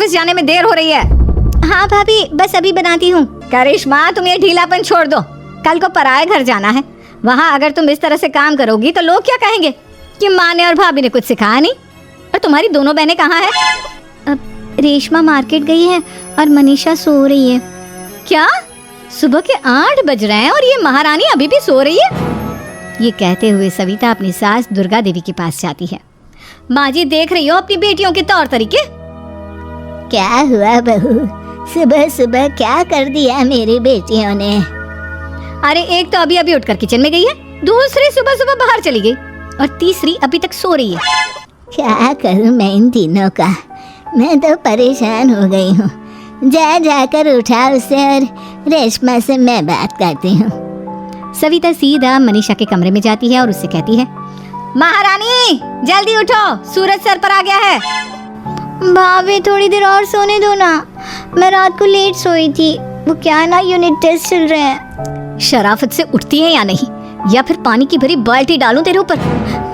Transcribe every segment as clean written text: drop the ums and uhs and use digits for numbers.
Office जाने में देर हो रही है। हाँ भाभी, बस अभी बनाती हूँ। करिश्मा, तुम ये ढीलापन छोड़ दो। कल को पराये घर जाना है। वहाँ अगर तुम इस तरह से काम करोगी तो लोग क्या कहेंगे कि माँ ने और भाभी ने कुछ सिखाया नहीं। और तुम्हारी दोनों बहनें कहाँ हैं? अब रेशमा मार्केट गई है और मनीषा सो रही है। क्या? सुबह के 8 बज रहे हैं और ये महारानी अभी भी सो रही है? ये कहते हुए सविता अपनी सास दुर्गा देवी के पास जाती है। माँ जी, देख रही हो अपनी बेटियों के तौर तरीके? क्या हुआ बहू, सुबह सुबह क्या कर दिया मेरी बेटियों ने? अरे एक तो अभी अभी उठकर किचन में गई है, दूसरी सुबह सुबह बाहर चली गई और तीसरी अभी तक सो रही है। क्या करूं मैं इन तीनों का, मैं तो परेशान हो गई हूँ। जा जाकर उठा उसे और रेशमा से मैं बात करती हूँ। सविता सीधा मनीषा के कमरे में जाती है और उससे कहती है, महारानी जल्दी उठो, सूरज सर पर आ गया है। भाभी थोड़ी देर और सोने दो ना, मैं रात को लेट सोई थी। वो क्या ना, यूनिट टेस्ट चल रहे हैं। शराफत से उठती है या नहीं, या फिर पानी की भरी बाल्टी डालूं तेरे ऊपर?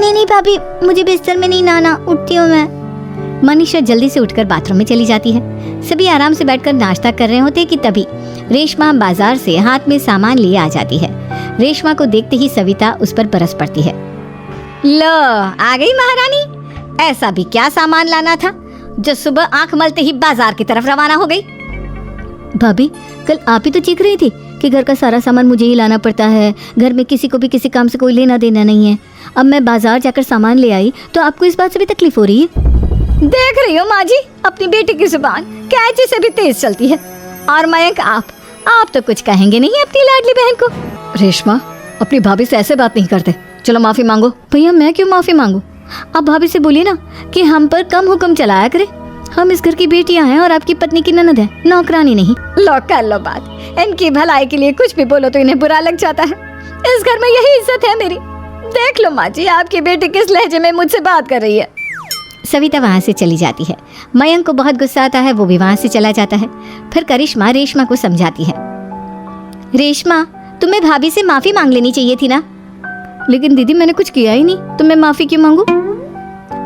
नहीं भाभी, मुझे बिस्तर में नहीं नहाना, उठती हूँ मैं। मनीषा जल्दी से उठकर बाथरूम में चली जाती है। सभी आराम से बैठकर नाश्ता कर रहे होते कि तभी रेशमा बाजार से हाथ में सामान लिए आ जाती है। रेशमा को देखते ही सविता उस पर बरस पड़ती है। लो, आ गई महारानी। ऐसा भी क्या सामान लाना था जो सुबह आंख मलते ही बाजार की तरफ रवाना हो गई? भाभी, कल आप ही तो चीख रही थी कि घर का सारा सामान मुझे ही लाना पड़ता है, घर में किसी को भी किसी काम से कोई लेना देना नहीं है। अब मैं बाजार जाकर सामान ले आई तो आपको इस बात से भी तकलीफ हो रही है? देख रही हो माँ जी, अपनी बेटी की जुबान कैंची से भी तेज चलती है। और मयंक, आप तो कुछ कहेंगे नहीं अपनी लाडली बहन को? रेशमा, अपनी भाभी से ऐसे बात नहीं करते। चलो माफी मांगो। भैया, मैं क्यों माफी मांगू? आप भाभी से बोलिए ना कि हम पर कम हुक्म चलाया करे। हम इस घर की बेटियां हैं और आपकी पत्नी की ननद है, नौकरानी नहीं। लो कर लो बात। इनकी भलाई के लिए कुछ भी बोलो तो इन्हें बुरा लग जाता है। इस घर में यही इज्जत है मेरी। देख लो माँ जी, आपकी बेटी किस लहजे में मुझसे बात कर रही है। सविता वहाँ से चली जाती है। मयंक को बहुत गुस्सा आता है, वो भी वहाँ से चला जाता है। फिर करिश्मा रेशमा को समझाती है, रेशमा, तुम्हें भाभी से माफी मांग लेनी चाहिए थी ना। लेकिन दीदी, मैंने कुछ किया ही नहीं, तो मैं माफी क्यों मांगू?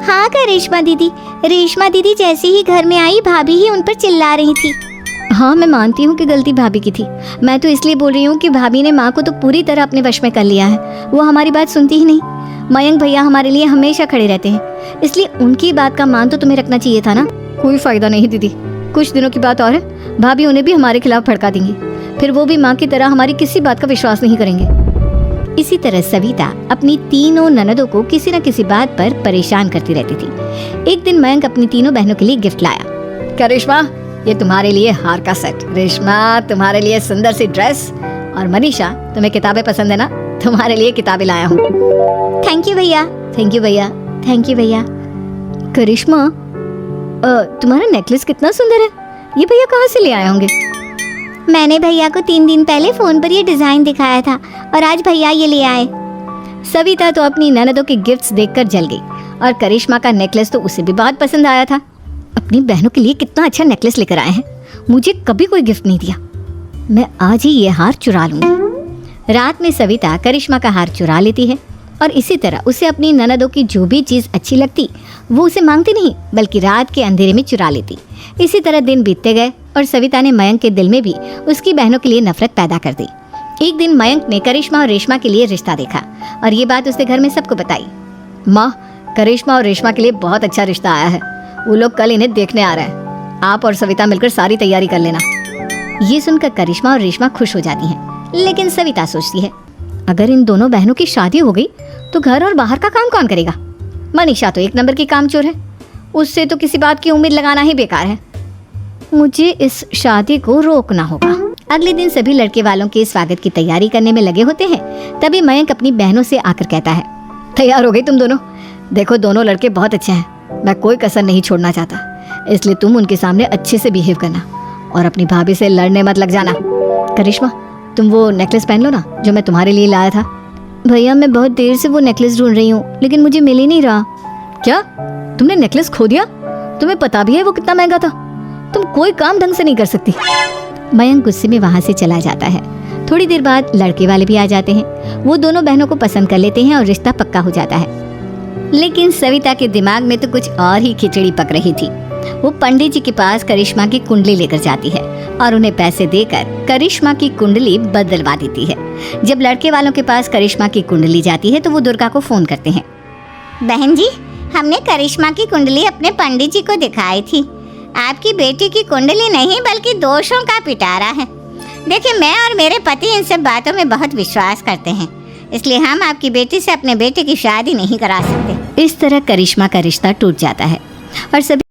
हाँ का रेशमा दीदी जैसे ही घर में आई, भाभी ही उन पर चिल्ला रही थी। हाँ, मैं मानती हूँ कि गलती भाभी की थी। मैं तो इसलिए बोल रही हूँ कि भाभी ने माँ को तो पूरी तरह अपने वश में कर लिया है। वो हमारी बात सुनती ही नहीं। मयंक भैया हमारे लिए हमेशा खड़े रहते हैं, इसलिए उनकी बात का मान तो तुम्हें रखना चाहिए था ना। कोई फायदा नहीं दीदी, कुछ दिनों की बात और है, भाभी उन्हें भी हमारे खिलाफ भड़का देंगी। फिर वो भी माँ की तरह हमारी किसी बात का विश्वास नहीं करेंगे। इसी तरह सविता अपनी तीनों ननदों को किसी न किसी बात पर परेशान करती रहती थी। एक दिन मयंक अपनी तीनों बहनों के लिए गिफ्ट लाया। करिश्मा, ये तुम्हारे लिए हार का सेट। रेशमा, तुम्हारे लिए सुंदर सी ड्रेस। और मनीषा, तुम्हें किताबें पसंद है ना, तुम्हारे लिए किताबें लाया हूँ। थैंक यू भैया। थैंक यू भैया। थैंक यू भैया। करिश्मा, तुम्हारा नेकलेस कितना सुंदर है। ये भैया कहाँ से ले आए होंगे? मैंने भैया को 3 दिन पहले फोन पर ये डिजाइन दिखाया था और आज भैया ये ले आए। सविता तो अपनी ननदों के गिफ्ट्स देखकर जल गई और करिश्मा का नेकलेस तो उसे भी बहुत पसंद आया था। अपनी बहनों के लिए कितना अच्छा नेकलेस लेकर आए हैं, मुझे कभी कोई गिफ्ट नहीं दिया। मैं आज ही ये हार चुरा लूंगी। रात में सविता करिश्मा का हार चुरा लेती है और इसी तरह उसे अपनी ननदों की जो भी चीज़ अच्छी लगती वो उसे मांगती नहीं, बल्कि रात के अंधेरे में चुरा लेती। इसी तरह दिन बीतते गए और सविता ने मयंक के दिल में भी उसकी बहनों के लिए नफरत पैदा कर दी। एक दिन मयंक ने करिश्मा और रेशमा के लिए रिश्ता देखा और ये बात उसने घर में सबको बताई। माँ, करिश्मा और रेशमा के लिए बहुत अच्छा रिश्ता आया है। वो लोग कल इन्हें देखने आ रहे हैं। आप और सविता मिलकर सारी तैयारी कर लेना। ये सुनकर करिश्मा और रेशमा खुश हो जाती हैं, लेकिन सविता सोचती है, अगर इन दोनों बहनों की शादी हो गई तो घर और बाहर का काम कौन करेगा? मनीषा तो 1 नंबर की कामचोर है, उससे तो किसी बात की उम्मीद लगाना ही बेकार है। मुझे इस शादी को रोकना होगा। अगले दिन सभी लड़के वालों के स्वागत की तैयारी करने में लगे होते हैं। तभी मयंक अपनी बहनों से आकर कहता है, तैयार हो गई तुम दोनों? देखो, दोनों लड़के बहुत अच्छे हैं, मैं कोई कसर नहीं छोड़ना चाहता, इसलिए तुम उनके सामने अच्छे से बिहेव करना और अपनी भाभी से लड़ने मत लग जाना। करिश्मा, तुम वो नेकलेस पहन लो ना जो मैं तुम्हारे लिए लाया था। भैया, मैं बहुत देर से वो नेकलेस ढूंढ रही हूँ, लेकिन मुझे मिल ही नहीं रहा। क्या तुमने नेकलेस खो दिया? तुम्हें पता भी है वो कितना महंगा था? तुम कोई काम ढंग से नहीं कर सकती। मयंक गुस्से में वहाँ से चला जाता है। थोड़ी देर बाद लड़के वाले भी आ जाते हैं। वो दोनों बहनों को पसंद कर लेते हैं और रिश्ता पक्का हो जाता है। लेकिन सविता के दिमाग में तो कुछ और ही खिचड़ी पक रही थी। वो पंडित जी के पास करिश्मा की कुंडली लेकर जाती है और उन्हें पैसे देकर करिश्मा की कुंडली बदलवा देती है। जब लड़के वालों के पास करिश्मा की कुंडली जाती है तो वो दुर्गा को फोन करते हैं। बहन जी, हमने करिश्मा की कुंडली अपने पंडित जी को दिखाई थी। आपकी बेटी की कुंडली नहीं बल्कि दोषों का पिटारा है। देखिए, मैं और मेरे पति इन सब बातों में बहुत विश्वास करते हैं, इसलिए हम आपकी बेटी से अपने बेटे की शादी नहीं करा सकते। इस तरह करिश्मा का रिश्ता टूट जाता है और सभी